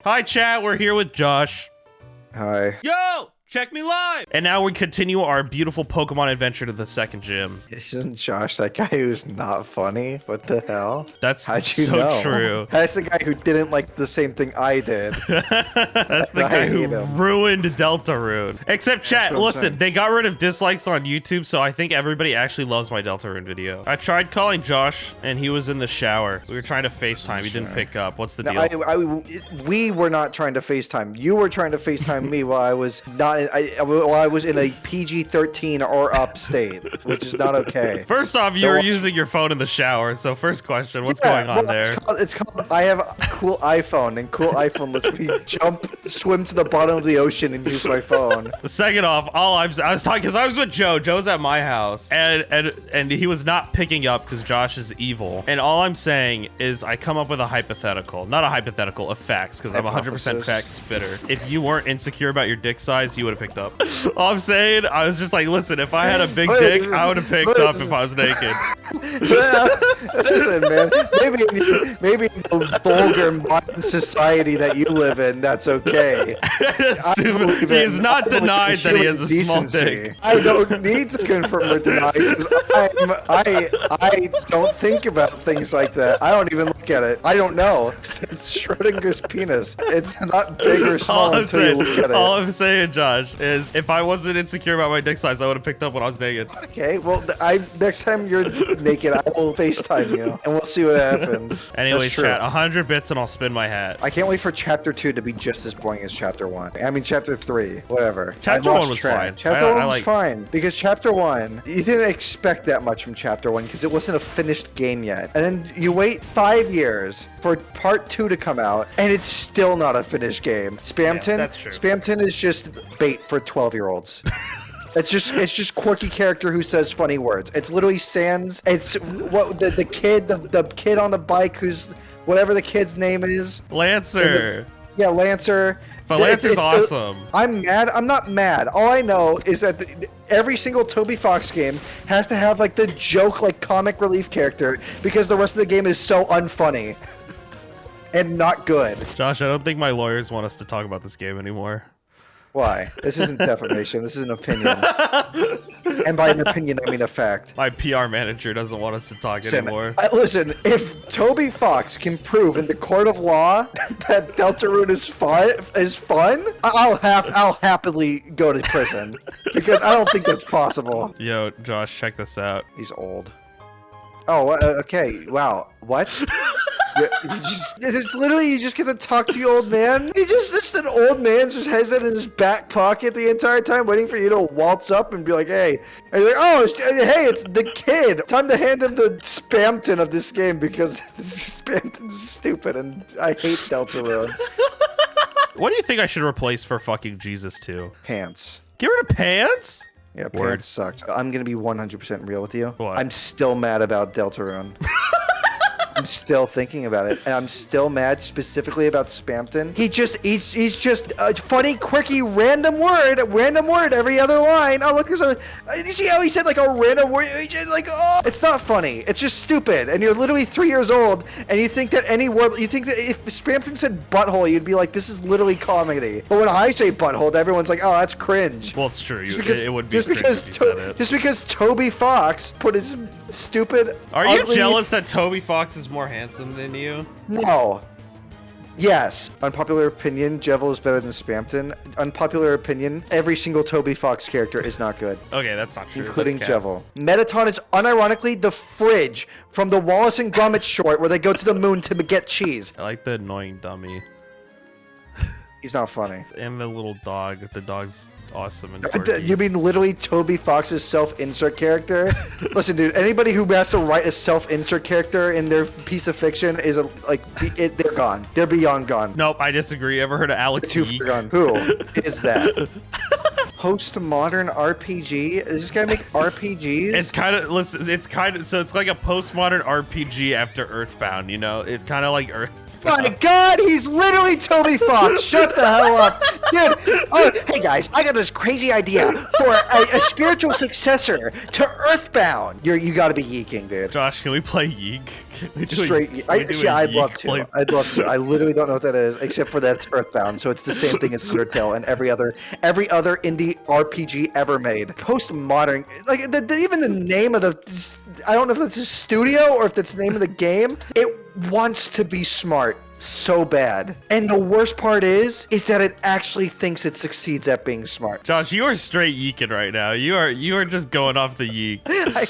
Hi, chat. We're here with Josh. Hi. Yo! Check me live! And now we continue our beautiful Pokemon adventure to the second gym. Isn't Josh that guy who's not funny? What the hell? That's How'd you so know? true. That's the guy who didn't like the same thing I did. That's the I guy who hate him. ruined Deltarune. Except chat, what I'm listen, saying. they got rid of dislikes on YouTube, so I think everybody actually loves my Deltarune video. I tried calling Josh, and he was in the shower. We were trying to FaceTime. He didn't pick up. What's the No, deal? we were not trying to FaceTime. You were trying to FaceTime me while I was not. While I was in a PG-13 or up state, which is not okay. First off, you were using your phone in the shower, so first question, what's going on there? It's called. I have a cool iPhone, and cool iPhone lets me swim to the bottom of the ocean, and use my phone. Second off, I was talking because I was with Joe. Joe's at my house, and he was not picking up because Josh is evil. And all I'm saying is I come up with a hypothetical, not a hypothetical, of facts, because I'm 100% fact spitter. If you weren't insecure about your dick size, you would have picked up. All I'm saying, I was just like, listen, if I had a big dick, I would have picked up if I was naked. Listen, man. Maybe in the vulgar modern society that you live in, that's okay. He has not denied that he has a small dick. I don't need to confirm or deny because I don't think about things like that. I don't even look at it. I don't know. It's Schrodinger's penis. It's not big or small until you look at it. All I'm saying, Josh, is if I wasn't insecure about my dick size, I would have picked up when I was naked. Okay, well, next time you're naked, I will FaceTime you, and we'll see what happens. Anyways, chat, 100 bits and I'll spin my hat. I can't wait for Chapter 2 to be just as boring as Chapter 1. I mean, Chapter 3, whatever. Chapter 1 was fine. Chapter 1 was fine, because Chapter 1, you didn't expect that much from Chapter 1, because it wasn't a finished game yet. And then you wait 5 years for Part 2 to come out, and it's still not a finished game. Spamton, that's true. Spamton is just bait for 12-year-olds. It's just quirky character who says funny words. It's literally Sans. It's what the kid on the bike who's whatever the kid's name is. Lancer. Yeah, Lancer. But Lancer's awesome. I'm mad. I'm not mad. All I know is that every single Toby Fox game has to have like the joke, like comic relief character because the rest of the game is so unfunny and not good. Josh, I don't think my lawyers want us to talk about this game anymore. Why? This isn't defamation. This is an opinion. And by an opinion, I mean a fact. My PR manager doesn't want us to talk anymore. Listen, if Toby Fox can prove in the court of law that Deltarune is fun, I'll happily go to prison because I don't think that's possible. Yo, Josh, check this out. He's old. Oh, okay. Wow. What? It's literally you just get to talk to your old man. Just an old man just has it in his back pocket the entire time, waiting for you to waltz up and be like, "Hey," and you're like, "Oh, hey, it's the kid. Time to hand him the Spamton of this game because Spamton's stupid and I hate Deltarune." What do you think I should replace for fucking Jesus 2? Pants. Get rid of pants? Yeah, Word. pants sucks. I'm gonna be 100% real with you. What? I'm still mad about Deltarune. I'm still thinking about it, and I'm still mad specifically about Spamton. He's just a funny, quirky, random word every other line. Oh, look, you see how he said like a random word? Oh, it's not funny. It's just stupid. And you're literally 3 years old, and you think that if Spamton said butthole, you'd be like, this is literally comedy. But when I say butthole, everyone's like, oh, that's cringe. Well, it's true. It would be just cringe because if you said it. Just because Toby Fox put his stupid. Are you ugly, jealous that Toby Fox is more handsome than you? No. Yes. Unpopular opinion, Jevil is better than Spamton. Unpopular opinion, every single Toby Fox character is not good. Okay, that's not true. Including Jevil. Mettaton is unironically the fridge from the Wallace and Gromit short where they go to the moon to get cheese. I like the annoying dummy. He's not funny. And the little dog. The dog's awesome and quirky. You mean literally Toby Fox's self-insert character? Listen, dude, anybody who has to write a self-insert character in their piece of fiction is they're gone. They're beyond gone. Nope, I disagree. Ever heard of Alex Yeek? Who is that? Postmodern RPG? Is this guy make RPGs? It's kind of, so it's like a postmodern RPG after Earthbound, you know? It's kind of like Earth. my god, he's literally Toby Fox. Shut the hell up. Dude, oh, hey guys, I got this crazy idea for a spiritual successor to Earthbound. You gotta be yeeking, dude. Josh, can we play Yeek? Can we do Straight, I'd love to. I'd love to. I literally don't know what that is, except for that it's Earthbound, so it's the same thing as Undertale and every other indie RPG ever made. Postmodern, like even the name of the, I don't know if that's a studio or if that's the name of the game. It wants to be smart so bad, and the worst part is that it actually thinks it succeeds at being smart. Josh, you are straight yeeking right now. You are just going off the yeek. I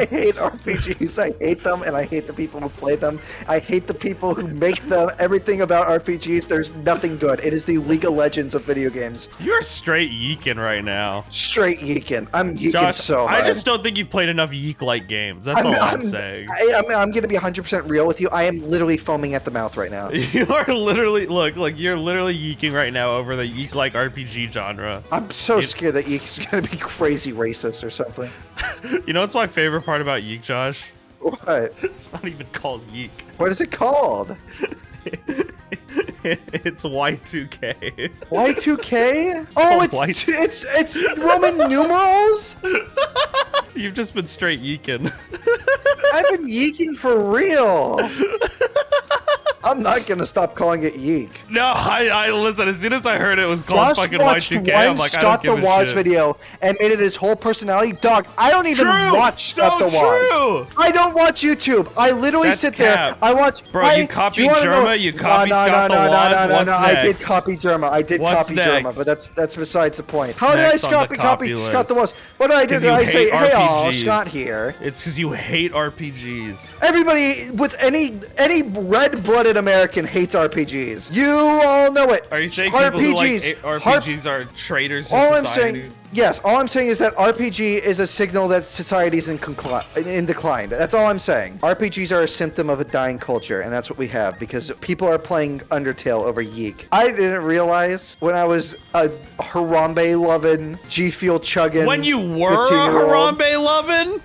hate RPGs. I hate them, and I hate the people who play them. I hate the people who make them. Everything about RPGs, there's nothing good. It is the League of Legends of video games. You're straight yeeking right now. Straight yeeking. I'm yeeking Josh, so hard. I just don't think you've played enough yeek-like games. That's all I'm saying. I'm gonna be 100% real with you. I am literally foaming at the mouth right now. You are literally, look, you're literally yeeking right now over the yeek-like RPG genre. I'm so scared that Yeek is gonna be crazy racist or something. You know what's my favorite part about Yeek, Josh? What? It's not even called Yeek. What is it called? It's Y2K. Y2K? Oh, it's Roman numerals? You've just been straight yeeking. I've been yeeking for real. I'm not gonna stop calling it Yeek. No, I listen. As soon as I heard it was called fucking Y2K, I'm like, I don't give a Scott the shit. video and made it his whole personality. Dog, I don't even watch Scott the Waz. I don't watch YouTube. I literally sit there. I watch. Bro, you copied Germa. You copied Scott the Waz. What's next? I did copy Germa. I did copy Germa, but that's besides the point. How did I copy Scott the Waz? What did I do? Did I say, hey, all, Scott here? It's because you hate RPGs. Everybody with any red-blooded American hates RPGs. You all know it. Are you saying people who like RPGs are traitors to society? Yes, all I'm saying is that RPG is a signal that society's in decline. That's all I'm saying. RPGs are a symptom of a dying culture, and that's what we have, because people are playing Undertale over Yeek. I didn't realize when I was a Harambe-loving, G-Fuel chugging. When you were a Harambe-loving?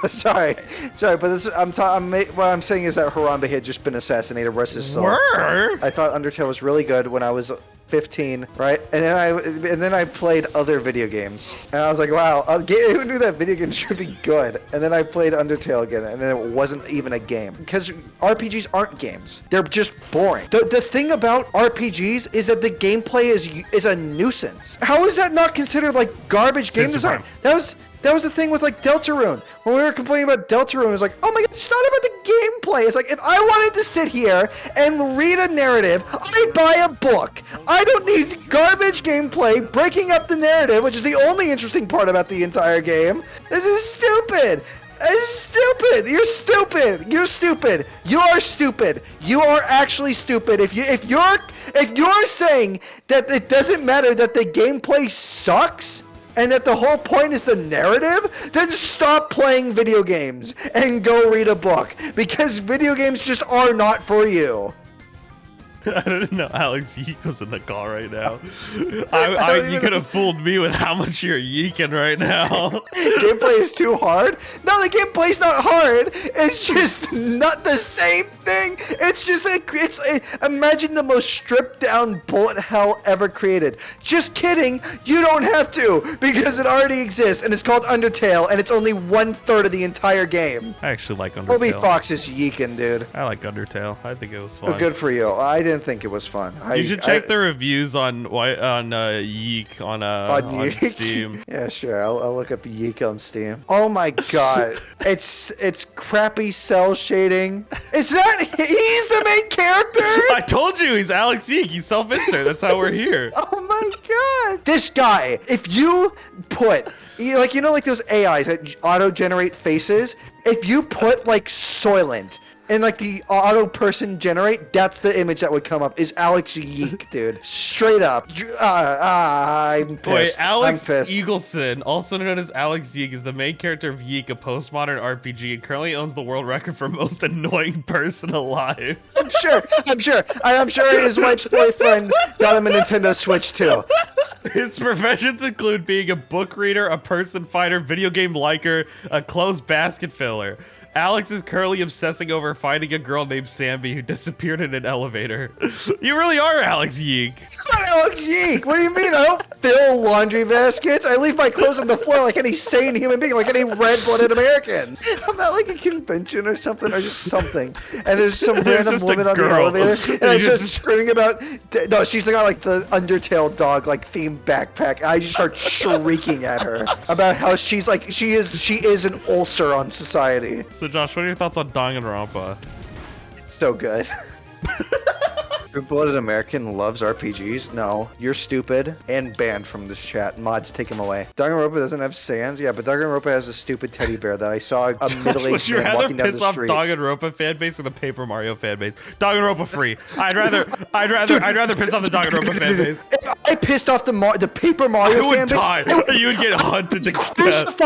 sorry, but this, what I'm saying is that Harambe had just been assassinated. Rest his soul. I thought Undertale was really good when I was 15, right? And then I played other video games, and I was like, wow, who knew that video games should be good? And then I played Undertale again, and then it wasn't even a game, because RPGs aren't games. They're just boring. The thing about RPGs is that the gameplay is a nuisance. How is that not considered like garbage game design? That was the thing with like Deltarune. When we were complaining about Deltarune, it was like, oh my god, it's not about the gameplay. It's like, if I wanted to sit here and read a narrative, I'd buy a book. I don't need garbage gameplay breaking up the narrative, which is the only interesting part about the entire game. This is stupid. This is stupid. You're stupid. You're stupid. You are stupid. You are actually stupid. If you're saying that it doesn't matter that the gameplay sucks, and that the whole point is the narrative, then stop playing video games and go read a book, because video games just are not for you. I didn't know Alex Yeek was in the call right now. You could have fooled me with how much you're yeeking right now. Gameplay is too hard? No, the gameplay's not hard. It's just not the same thing. It's just imagine the most stripped down bullet hell ever created. Just kidding. You don't have to, because it already exists, and it's called Undertale, and it's only 1/3 of the entire game. I actually like Undertale. Toby Fox is yeeking, dude. I like Undertale. I think it was fun. Oh, good for you. I didn't think it was fun. You should check the reviews on Yeek on Steam. Yeah, sure. I'll look up Yeek on Steam. Oh my god, it's crappy cell shading. Is that he's the main character? I told you he's Alex Yeek. He's self-insert. That's how we're here. Oh my god, this guy. If you put like those AIs that auto-generate faces, if you put like Soylent and like the auto person generate, that's the image that would come up, is Alex Yeek, dude. Straight up. I'm pissed. Wait, Alex Eagleson, also known as Alex Yeek, is the main character of Yeek, a postmodern RPG, and currently owns the world record for most annoying person alive. I'm sure his wife's boyfriend got him a Nintendo Switch too. His professions include being a book reader, a person fighter, video game liker, a closed basket filler. Alex is currently obsessing over finding a girl named Sammy who disappeared in an elevator. You really are Alex Yeek. Alex Yeek, what do you mean? I don't fill laundry baskets. I leave my clothes on the floor like any sane human being, like any red-blooded American. I'm at like a convention or something, or just something. And there's some random woman on the elevator, and I'm just screaming about. No, she's got like the Undertale dog like themed backpack. And I just start shrieking at her about how she's like she is an ulcer on society. So Josh, what are your thoughts on Danganronpa? So good. True-blooded American loves RPGs? No, you're stupid and banned from this chat. Mods, take him away. Danganronpa doesn't have sans? Yeah, but Danganronpa has a stupid teddy bear that I saw a middle-aged man walking down the street. Would you rather piss off Danganronpa fanbase or the Paper Mario fanbase? Danganronpa free. I'd rather piss off the Danganronpa fanbase. If I pissed off the Paper Mario fanbase, I would die. You would get hunted to death.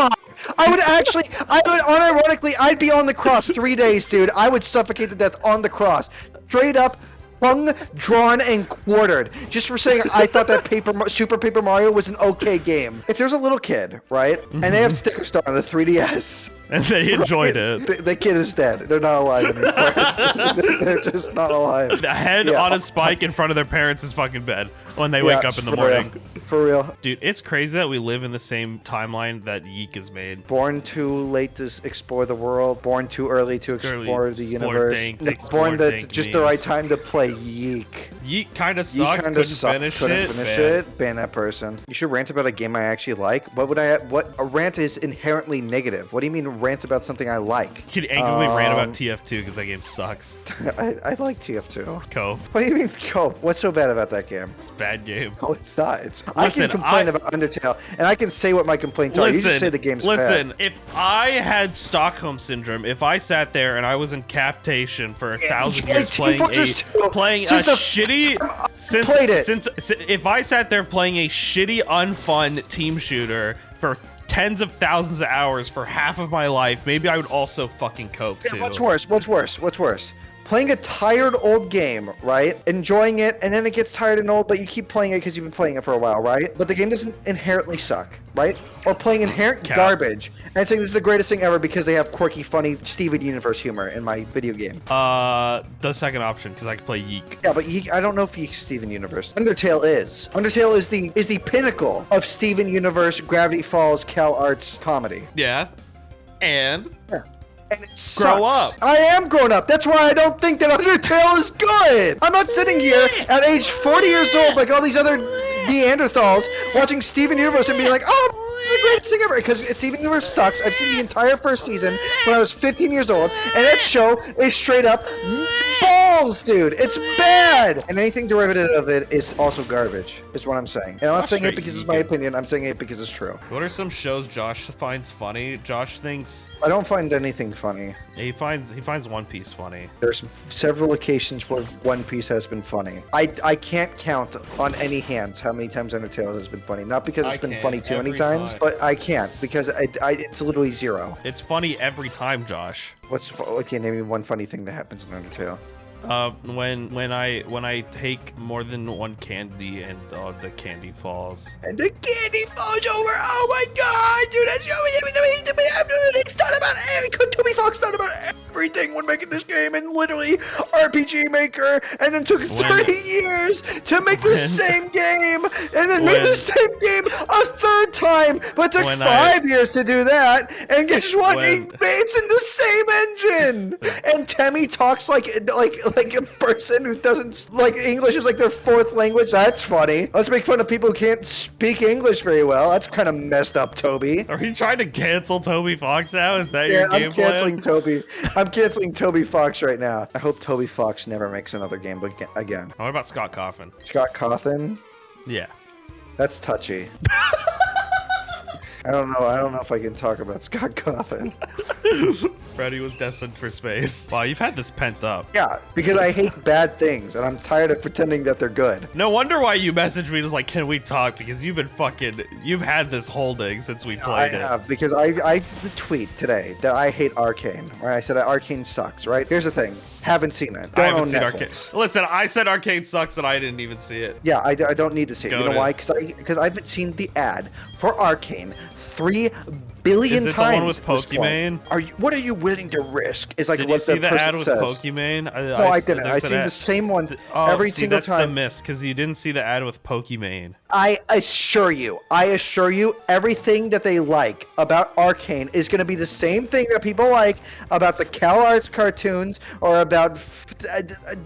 I would unironically, I'd be on the cross 3 days, dude. I would suffocate to death on the cross. Straight up, hung, drawn, and quartered. Just for saying I thought that Super Paper Mario was an okay game. If there's a little kid, right, and they have Sticker Star on the 3DS. And they enjoyed it. The kid is dead. They're not alive anymore. They're just not alive. The head on a spike in front of their parents' fucking bed when they wake up in the morning. For real. Dude, it's crazy that we live in the same timeline that Yeek is made. Born too late to explore the world. Born too early to explore the universe. Born at just the right time to play Yeek. Yeek kind of sucks. Couldn't finish it. Ban that person. You should rant about a game I actually like. What a rant is inherently negative. What do you mean rant about something I like? You could angrily rant about TF2 because that game sucks. I like TF2. Cope. What do you mean Cope? What's so bad about that game? It's a bad game. No, it's not. I can complain about Undertale, and I can say what my complaints are. You just say the game's bad. Listen, if I had Stockholm Syndrome, if I sat there and I was in captation for 1,000 years playing a shitty... If I sat there playing a shitty, unfun team shooter for tens of thousands of hours for half of my life, maybe I would also fucking cope too. What's worse? Playing a tired old game, right? Enjoying it, and then it gets tired and old, but you keep playing it because you've been playing it for a while, right? But the game doesn't inherently suck, right? Or playing inherent garbage, and saying this is the greatest thing ever because they have quirky, funny Steven Universe humor in my video game. The second option, because I can play Yeek. Yeah, but Yeek, I don't know if Yeek's Steven Universe. Undertale is. Undertale is the pinnacle of Steven Universe, Gravity Falls, Cal Arts comedy. Yeah, and? Yeah. And it sucks. Grow up. I am grown up. That's why I don't think that Undertale is good. I'm not sitting here at age 40 years old like all these other Neanderthals watching Steven Universe and being like, oh, the greatest thing ever. Because Steven Universe sucks. I've seen the entire first season when I was 15 years old, and that show is straight up balls, dude. It's bad. And anything derivative of it is also garbage, is what I'm saying. And I'm not saying it because it's my opinion. I'm saying it because it's true. What are some shows Josh finds funny? Josh thinks... I don't find anything funny. He finds One Piece funny. There's several occasions where One Piece has been funny. I can't count on any hands how many times Undertale has been funny. Not because it's been funny too many times, but I can't because it's literally zero. It's funny every time, Josh. Okay, name me one funny thing that happens in Undertale. When I take more than one candy and the candy falls. And the candy falls over. Oh my god, dude, that's Toby Fox thought about everything when making this game, and literally RPG Maker, and then took 30 years to make the same game, and then made the same game a third time, but took 5 years to do that. And guess what? It's in the same engine. And Temmie talks like a person who doesn't like English is like their fourth language. That's funny. Let's make fun of people who can't speak English very well. That's kind of messed up, Toby. Are you trying to cancel Toby Fox now? Is that your game plan? I'm canceling Toby Fox right now. I hope Toby Fox never makes another game again. What about Scott Cawthon? Scott Cawthon? Yeah. That's touchy. I don't know if I can talk about Scott Cawthon. Freddy was destined for space. Wow, you've had this pent up. Yeah, because I hate bad things, and I'm tired of pretending that they're good. No wonder why you messaged me just like, can we talk? Because you've had this holding since we played it. I have, because I tweet today that I hate Arcane, right? I said that Arcane sucks, right? Here's the thing. Haven't seen it. Don't own Netflix. Listen, I said Arcane sucks and I didn't even see it. Yeah, I don't need to see it. You know why? Because I've seen the ad for Arcane 3 billion Is it times. the one with at this point. Pokimane? What are you willing to risk? Is like Did what you see the the person ad with says. Pokimane? No, I didn't. I there's an seen ad- the same one Oh, every see, single that's time. the miss, because you didn't see the ad with Pokimane. I assure you, everything that they like about Arcane is going to be the same thing that people like about the Cal Arts cartoons or about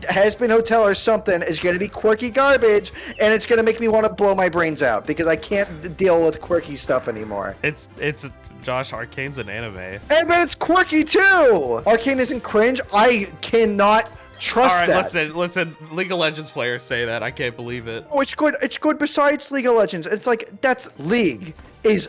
Has-Been Hotel or something is going to be quirky garbage, and it's going to make me want to blow my brains out because I can't deal with quirky stuff anymore. It's Josh, Arcane's an anime. And but it's quirky too. Arcane isn't cringe. I cannot trust All right, that. listen. League of Legends players say that. I can't believe it. Oh, it's good. It's good besides League of Legends. It's like that's League is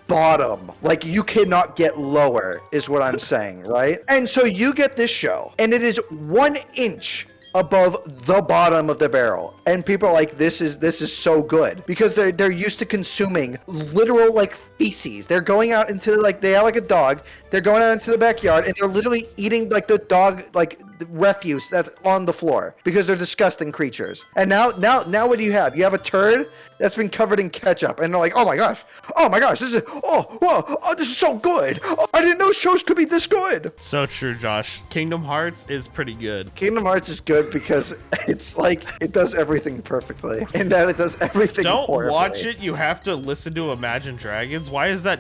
bottom. Like you cannot get lower is what I'm saying, right? And so you get this show and it is 1 inch above the bottom of the barrel, and people are like, this is so good because they're used to consuming literal like feces. They're going out into like they are like a dog. They're going out into the backyard and they're literally eating like the dog like refuse that's on the floor because they're disgusting creatures. And now what do you have? You have a turd that's been covered in ketchup, and they're like, oh my gosh, this is this is so good. Oh, I didn't know shows could be this good. So true, Josh. Kingdom Hearts is pretty good. Kingdom Hearts is good because it's like it does everything perfectly, and that it does everything. Don't horribly. watch it. You have to listen to Imagine Dragons. Why is that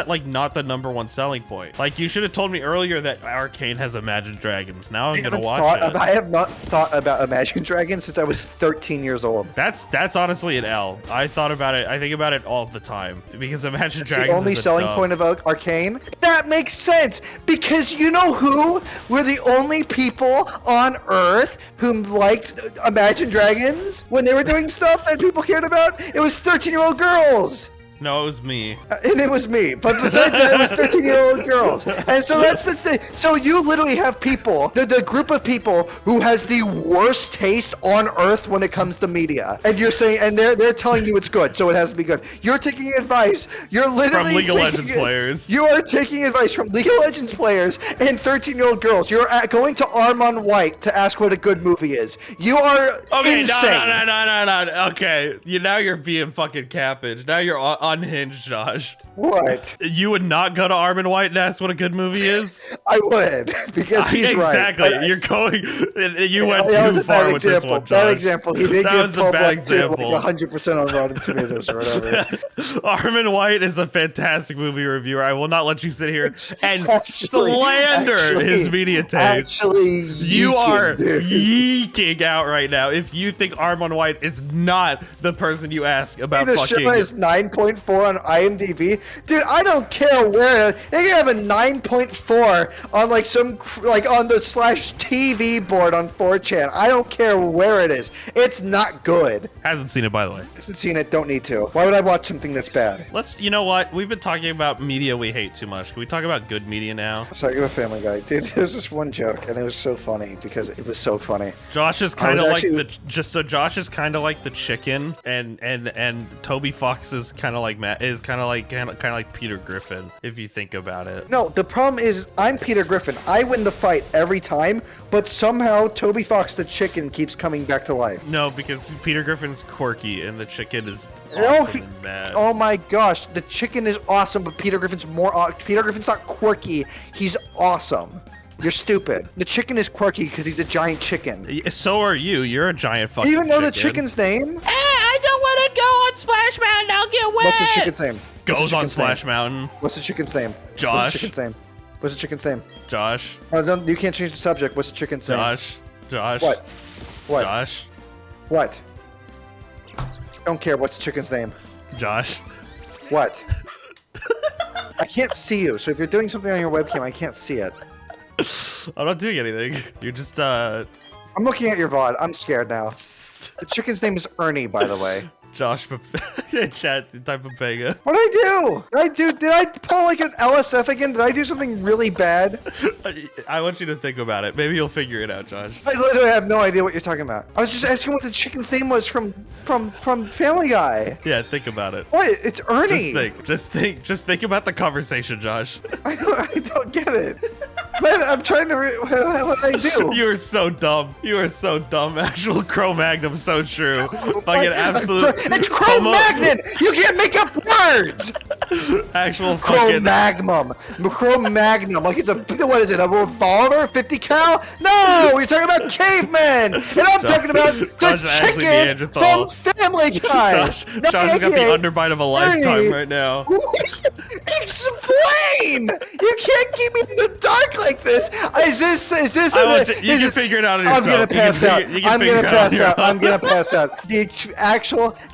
like not the #1 selling point? Like you should have told me earlier that Arcane has Imagine Dragons. Now I'm gonna watch it. I have not thought about Imagine Dragons since I was 13 years old. That's honestly an L. I thought about it. I think about it all the time because Imagine It's Dragons the only is a selling dub. point of Arcane. That makes sense because you know who were the only people on Earth who liked Imagine Dragons when they were doing stuff that people cared about? It was 13-year-old girls. No, it was me. And it was me. But besides that, it was 13-year-old girls. And so that's the thing. So you literally have people, the group of people who has the worst taste on earth when it comes to media. And you're saying, and they're telling you it's good, so it has to be good. You're taking advice. You're literally From League of Legends players. You are taking advice from League of Legends players and 13-year-old girls. You're going to Armand White to ask what a good movie is. You are insane. No. Okay, now you're being fucking cappage. Now you're unhinged, Josh. What? You would not go to Armand White and ask what a good movie is? I would, because he's exactly. right. You're going. You went that was too a far bad with this example. one, Bad Josh. example. He did That give was a Paul bad Blart to example. like 100% on Rotten Tomatoes or whatever. Armand White is a fantastic movie reviewer. I will not let you sit here and Actually- slander his media taste. Actually, You yeeking, are dude. yeeking out right now if you think Armand White is not the person you ask about The fucking. show is 9.4 on IMDb. Dude, I don't care where. They can have a 9.4 on like some like on the /TV board on 4chan. I don't care where it is. It's not good. Hasn't seen it, by the way. Hasn't seen it. Don't need to. Why would I watch something that's bad? You know what? We've been talking about media we hate too much. Can we talk about good media now? It's like a Family Guy, dude. There's this one joke, and it was so funny because it was so funny. Josh is kind of was like actually- so Josh is kind of like the chicken, and Toby Fox is kind of like like Peter Griffin, if you think about it. No, the problem is I'm Peter Griffin. I win the fight every time, but somehow Toby Fox the chicken keeps coming back to life. No, because Peter Griffin's quirky and the chicken is No, awesome and mad. Oh my gosh, the chicken is awesome, but Peter Griffin's Peter Griffin's not quirky. He's awesome. You're stupid. The chicken is quirky because he's a giant chicken. So are you. You're a giant fucking You even know the chicken. chicken's name? I don't want to go on Splash Mountain. I'll get wet. What's the chicken's name? Goes on Splash Mountain. What's the chicken's name? Josh. What's the chicken's name? What's the chicken's name? Josh. Oh, no, you can't change the subject. What's the chicken's name? Josh. What? What? Josh. What? Don't care. What's the chicken's name? Josh. What? I can't see you, so if you're doing something on your webcam, I can't see it. I'm not doing anything. You're just I'm looking at your VOD. I'm scared now. The chicken's name is Ernie, by the way. Josh chat type of Pega. What did I do? Did I pull like an LSF again? Did I do something really bad? I want you to think about it. Maybe you'll figure it out, Josh. I literally have no idea what you're talking about. I was just asking what the chicken's name was from Family Guy. Yeah, think about it. What? It's Ernie. Just think about the conversation, Josh. I don't get it. Man, I'm trying to. What did I do? You are so dumb. You are so dumb. Actual Cro-Magnon, so true. Fucking absolute. It's Cro-Magnon. You can't make up words. Actual fucking Cro-Magnum, like it's a, what is it, a revolver, 50 cal? No, we're talking about cavemen, and I'm talking about the chicken from Family Guy. Josh has got the underbite of a lifetime right now. Explain! You can't keep me in the dark like this. Is this? You can figure it out on yourself. I'm gonna pass out. I'm gonna pass out.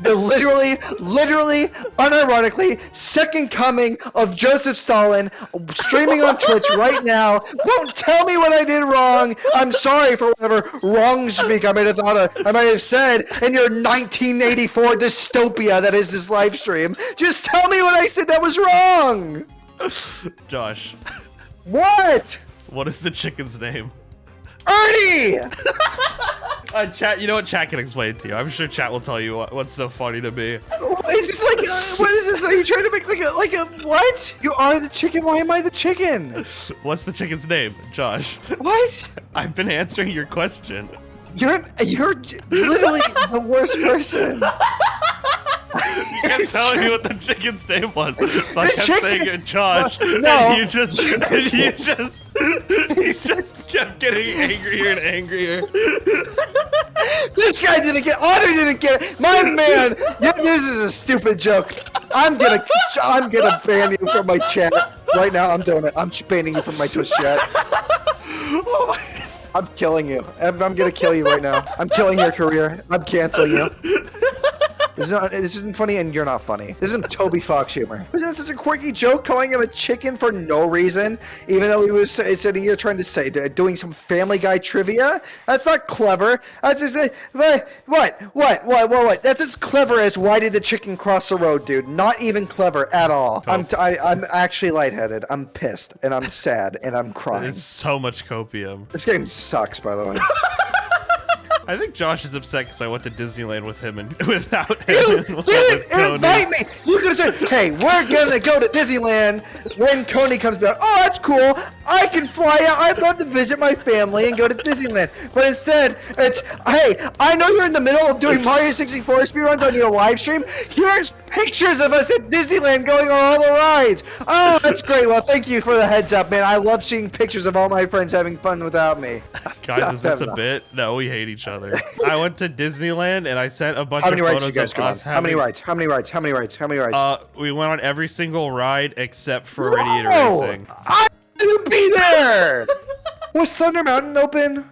The literally, unironically, second coming of Joseph Stalin streaming on Twitch right now. Won't tell me what I did wrong. I'm sorry for whatever wrong speak I might have said in your 1984 dystopia that is this live stream. Just tell me what I said that was wrong. Josh. What? What is the chicken's name? Ernie! Chat, you know what? Chat can explain it to you. I'm sure chat will tell you what's so funny to me. Is this like, what is this? Are you trying to make like a what? You are the chicken, why am I the chicken? What's the chicken's name, Josh? What? I've been answering your question. You're literally the worst person. You kept telling me what the chicken's name was, so I kept saying it, Josh. No. And you just kept getting angrier and angrier. This guy didn't get, Otter didn't get it. My man, this is a stupid joke. I'm gonna ban you from my chat right now. I'm doing it. I'm banning you from my Twitch chat. Oh my. I'm killing you. I'm gonna kill you right now. I'm killing your career. I'm canceling you. This isn't funny, and you're not funny. This isn't Toby Fox humor. Isn't it such a quirky joke, calling him a chicken for no reason? Even though he was sitting here trying to say, doing some Family Guy trivia? That's not clever. That's just, what? That's as clever as why did the chicken cross the road, dude. Not even clever at all. I'm actually lightheaded. I'm pissed, and I'm sad, and I'm crying. It's so much copium. This game sucks, by the way. I think Josh is upset because I went to Disneyland with him and without him. You didn't invite me! You could have said, hey, we're gonna go to Disneyland when Coney comes back. Oh, that's cool. I can fly out. I'd love to visit my family and go to Disneyland. But instead, it's, hey, I know you're in the middle of doing Mario 64 speedruns on your live stream. Here's pictures of us at Disneyland going on all the rides. Oh, that's great. Well, thank you for the heads up, man. I love seeing pictures of all my friends having fun without me. Guys, is this a bit? No, we hate each other. I went to Disneyland and I sent a bunch of photos of us having... How many rides? We went on every single ride except for Radiator Racing. I to be there. Was Thunder Mountain open?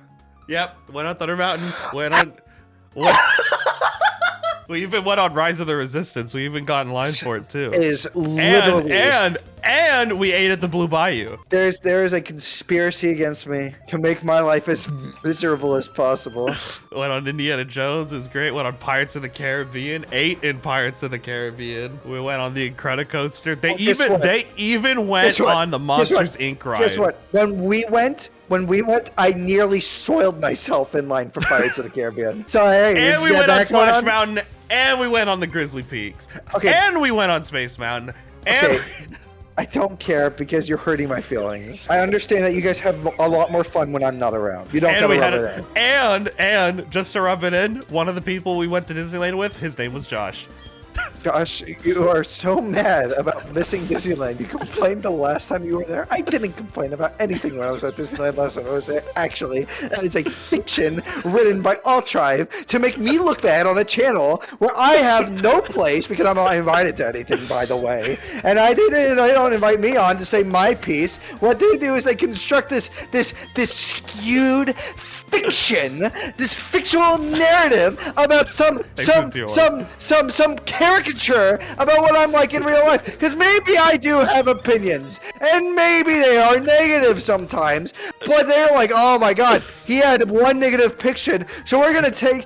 Yep, went on Thunder Mountain. We even went on Rise of the Resistance. We even got in line for it too. It is literally and we ate at the Blue Bayou. There is a conspiracy against me to make my life as miserable as possible. Went on Indiana Jones, is great. Went on Pirates of the Caribbean. Ate in Pirates of the Caribbean. We went on the Incredicoaster. They even went on the Monsters Inc. ride. Guess what? When we went, I nearly soiled myself in line for Pirates of the Caribbean. So hey, and we went on Splash Mountain, and we went on the Grizzly Peaks. Okay. And we went on Space Mountain. And okay. I don't care because you're hurting my feelings. I understand that you guys have a lot more fun when I'm not around. You don't gotta rub it in. And just to rub it in, one of the people we went to Disneyland with, his name was Josh. Josh, you are so mad about missing Disneyland. You complained the last time you were there. I didn't complain about anything when I was at Disneyland last time I was there. Actually, that is a fiction written by Altrive to make me look bad on a channel where I have no place because I'm not invited to anything, by the way. And they don't invite me on to say my piece. What they do is they construct this skewed fiction, this fictional narrative about some caricature about what I'm like in real life. Because maybe I do have opinions, and maybe they are negative sometimes. But they're like, oh my god, he had one negative fiction, so we're gonna take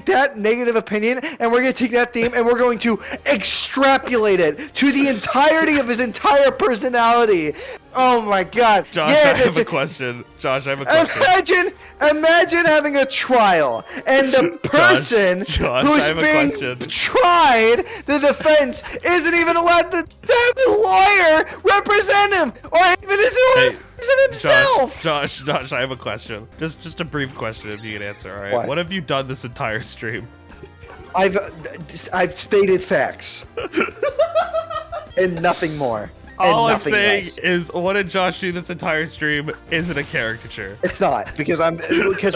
that negative opinion, and we're gonna take that theme, and we're going to extrapolate it to the entirety of his entire personality. Oh my god. Josh, I have a question. Imagine having a trial and the person who's being tried, the defense, isn't even allowed to have a lawyer represent him, or even isn't allowed to represent himself. Josh, I have a question. Just a brief question if you can answer, all right? What have you done this entire stream? I've stated facts. and nothing more. All I'm nothing saying less. is, what did Josh do this entire stream isn't a caricature. It's not, because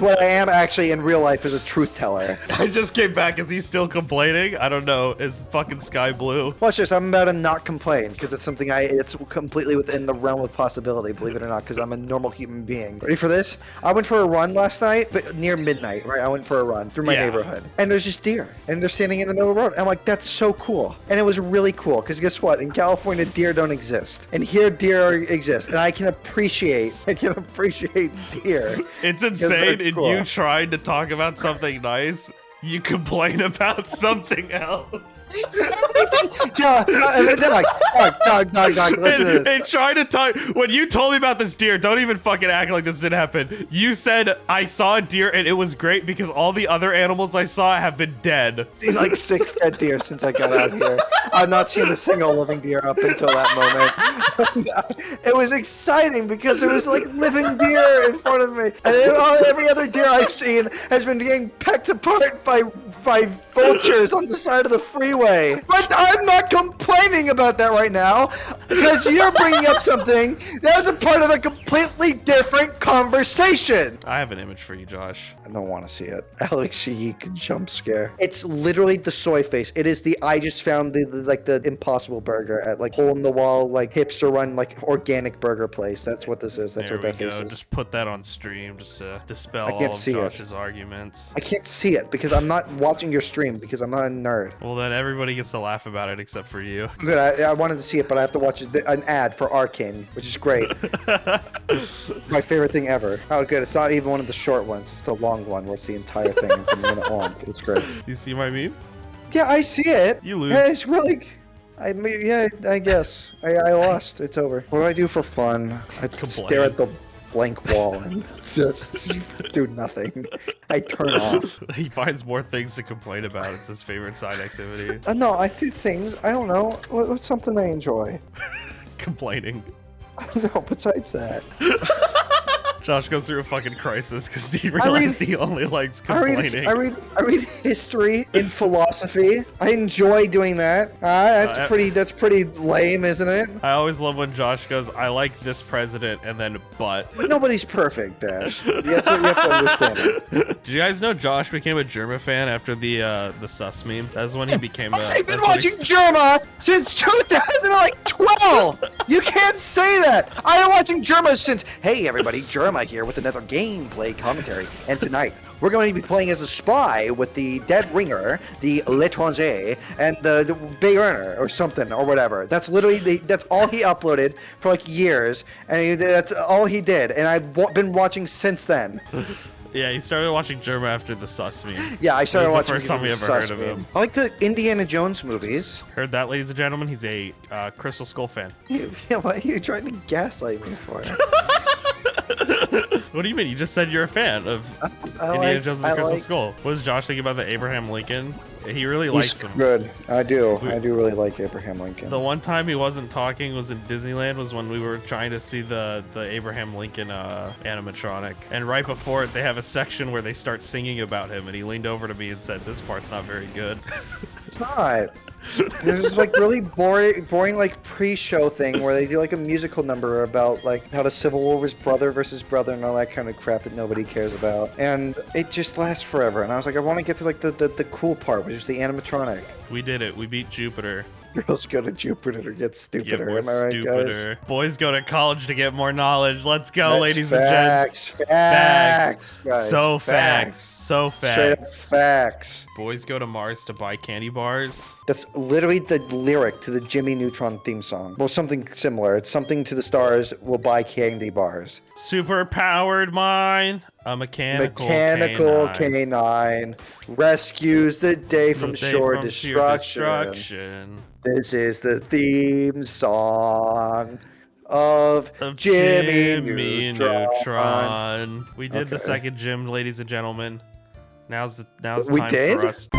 what I am actually in real life is a truth teller. I just came back. Is he still complaining? I don't know. Is fucking sky blue? Watch this. I'm about to not complain because it's something it's completely within the realm of possibility, believe it or not, because I'm a normal human being. Ready for this? I went for a run last night, but near midnight, right? I went for a run through my neighborhood, and there's just deer, and they're standing in the middle of the road. I'm like, that's so cool. And it was really cool, because guess what? In California, deer don't exist. And here, deer exist. And I can appreciate deer. It's insane. And cool. you tried to talk about something nice, you complain about something else. Yeah, and then like, dog, listen to this. And trying to talk, when you told me about this deer, don't even fucking act like this didn't happen. You said, I saw a deer and it was great because all the other animals I saw have been dead. I've seen like 6 dead deer since I got out here. I've not seen a single living deer up until that moment. It was exciting because there was like living deer in front of me. And every other deer I've seen has been getting pecked apart by vultures on the side of the freeway. But I'm not complaining about that right now because you're bringing up something that was a part of a completely different conversation. I have an image for you, Josh. I don't want to see it. Alex Yeek jump scare. It's literally the soy face. It is I just found the Impossible Burger at like hole in the wall, like hipster run, like organic burger place. That's what this is. That's There what we that go. face is. Just put that on stream just to dispel I all can't of see it. Josh's arguments. I can't see it because I'm not watching your stream because I'm not a nerd. Well, then everybody gets to laugh about it except for you. Good. I wanted to see it, but I have to watch an ad for Arcane, which is great. My favorite thing ever. Oh, good. It's not even one of the short ones. It's the long one where it's the entire thing. It's a minute long. It's great. You see my meme? Yeah, I see it. You lose. Yeah, it's really... I guess. I lost. It's over. What do I do for fun? I stare at the blank wall and just do nothing. I turn off. He finds more things to complain about. It's his favorite side activity. No, I do things. I don't know. What's something I enjoy? Complaining. No, besides that. Josh goes through a fucking crisis because he realized he only likes complaining. I read history and philosophy. I enjoy doing that. That's pretty lame, isn't it? I always love when Josh goes, I like this president, and then but. But nobody's perfect, Dash. That's what you have to understand. Did you guys know Josh became a Germa fan after the sus meme? That's when he became a... I've been watching Germa since 2012! You can't say that! I've been watching Germa since... Hey everybody, Germa here with another gameplay commentary. And tonight, we're going to be playing as a spy with the Dead Ringer, the L'étranger, and the Big Earner, or something, or whatever. That's literally, that's all he uploaded for like years, and that's all he did. And I've been watching since then. Yeah, he started watching Germa after the sus meme. Yeah, I started watching the first time we ever heard of him. I like the Indiana Jones movies. Heard that, ladies and gentlemen? He's a Crystal Skull fan. Yeah, what are you trying to gaslight me for? What do you mean? You just said you're a fan of Indiana Jones and the Crystal Skull. What does Josh think about the Abraham Lincoln? He really likes him. Good. I do really like Abraham Lincoln. The one time he wasn't talking was in Disneyland was when we were trying to see the Abraham Lincoln animatronic. And right before it, they have a section where they start singing about him. And he leaned over to me and said, this part's not very good. It's not. There's this like really boring like pre-show thing where they do like a musical number about like how the Civil War was brother versus brother and all that kind of crap that nobody cares about, and it just lasts forever. And I was like, I want to get to like the cool part, which is the animatronic. We did it. We beat Jupiter. Girls go to Jupiter to get stupider. Get more Am I right, stupider. guys? Boys go to college to get more knowledge. Let's go, That's ladies facts, and gents. Facts, guys. So facts. So Straight up facts. facts. Boys go to Mars to buy candy bars. That's literally the lyric to the Jimmy Neutron theme song. Well, something similar. It's something to the stars will buy candy bars. Super powered mind. A mechanical canine rescues the day from shore destruction. This is the theme song of Jimmy Neutron. We did the second gym, ladies and gentlemen. Now's the time We did? for us.